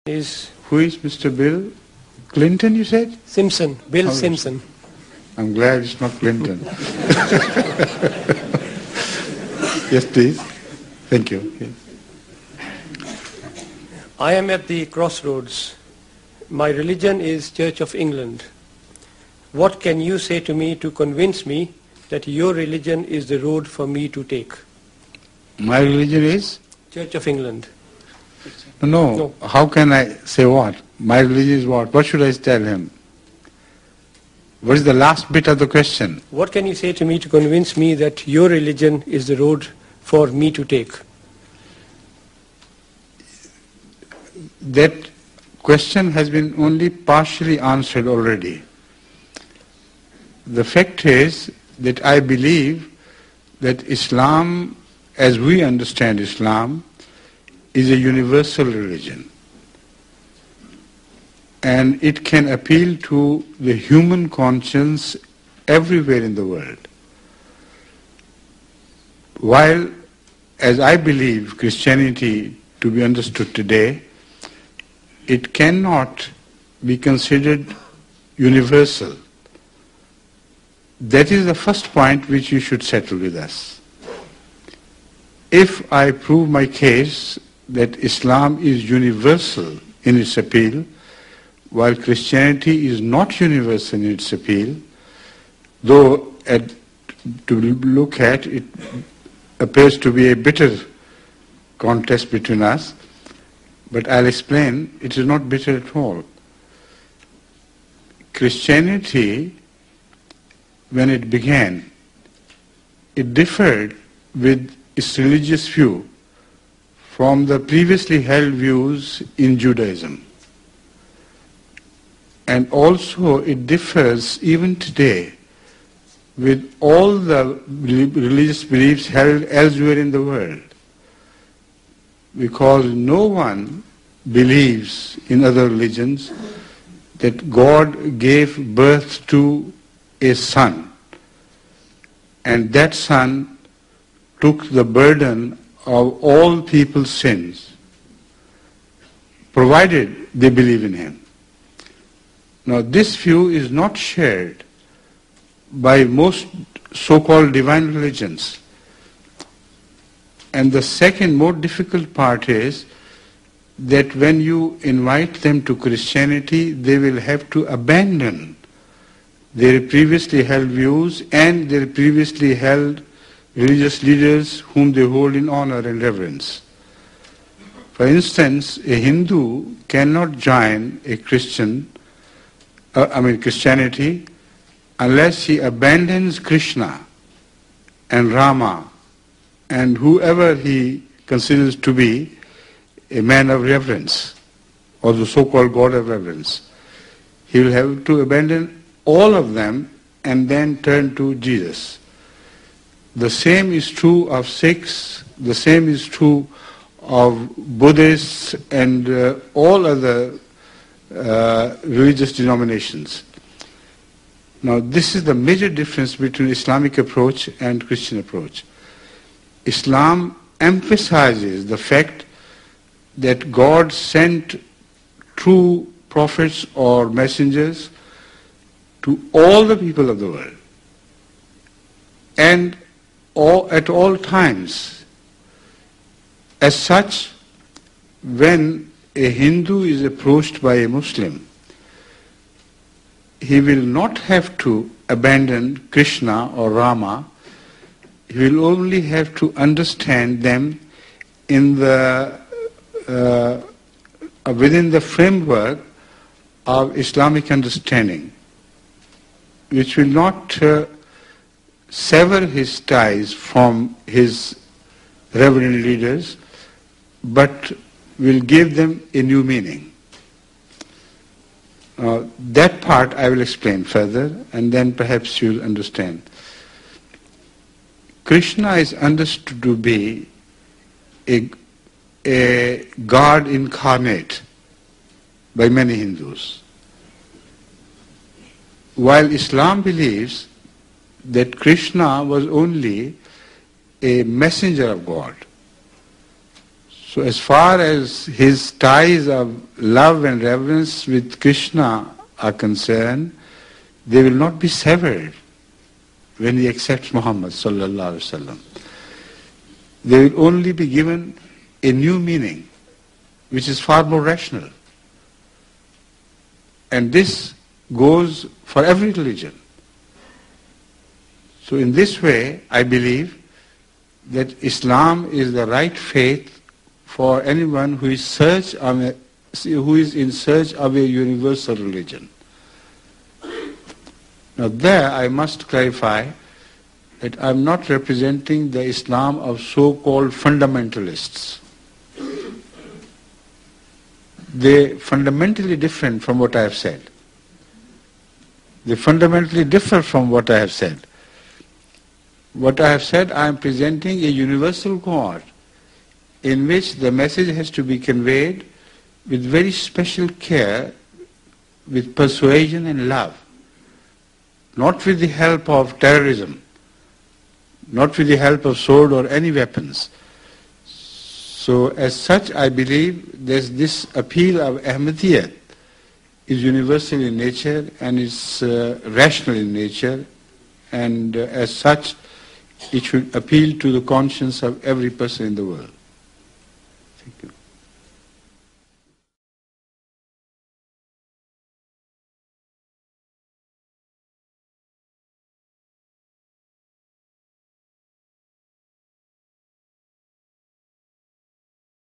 Who is Mr. Bill Clinton, you said? Simpson, Bill Simpson. I'm glad it's not Clinton. Yes, please. Thank you. Yes. I am at the crossroads. My religion is Church of England. What can you say to me to convince me that your religion is the road for me to take? My religion is? Church of England. No. How can I say what? My religion is what? What should I tell him? What is the last bit of the question? What can you say to me to convince me that your religion is the road for me to take? That question has been only partially answered already. The fact is that I believe that Islam, as we understand Islam, is a universal religion. And it can appeal to the human conscience everywhere in the world. While, as I believe Christianity to be understood today, it cannot be considered universal. That is the first point which you should settle with us. If I prove my case that Islam is universal in its appeal, while Christianity is not universal in its appeal, though to look at it appears to be a bitter contest between us, but I'll explain, it is not bitter at all. Christianity, when it began, it differed with its religious view from the previously held views in Judaism. And also it differs even today with all the religious beliefs held elsewhere in the world. Because no one believes in other religions that God gave birth to a son, and that son took the burden of all people's sins, provided they believe in him. Now this view is not shared by most so-called divine religions. And the second more difficult part is that when you invite them to Christianity, they will have to abandon their previously held views and their previously held religious leaders whom they hold in honor and reverence. For instance, a Hindu cannot join a Christianity unless he abandons Krishna and Rama and whoever he considers to be a man of reverence or the so-called God of reverence. He will have to abandon all of them and then turn to Jesus. The same is true of Sikhs, the same is true of Buddhists and all other religious denominations. Now this is the major difference between Islamic approach and Christian approach. Islam emphasizes the fact that God sent true prophets or messengers to all the people of the world and at all times. As such, when a Hindu is approached by a Muslim, he will not have to abandon Krishna or Rama. He will only have to understand them in the within the framework of Islamic understanding, which will not sever his ties from his reverend leaders, but will give them a new meaning. That part I will explain further, and then perhaps you'll understand. Krishna is understood to be a God incarnate by many Hindus, while Islam believes that Krishna was only a messenger of God. So as far as his ties of love and reverence with Krishna are concerned, they will not be severed when he accepts Muhammad sallallahu alaihi wasallam. They will only be given a new meaning, which is far more rational. And this goes for every religion. So in this way, I believe that Islam is the right faith for anyone who is in search of a universal religion. Now there I must clarify that I am not representing the Islam of so-called fundamentalists. They're fundamentally different from what I have said. They fundamentally differ from what I have said. What I have said, I am presenting a universal God in which the message has to be conveyed with very special care, with persuasion and love, not with the help of terrorism, not with the help of sword or any weapons. So as such, I believe there's this appeal of Ahmadiyya is universal in nature and is rational in nature, and as such, it should appeal to the conscience of every person in the world. Thank you.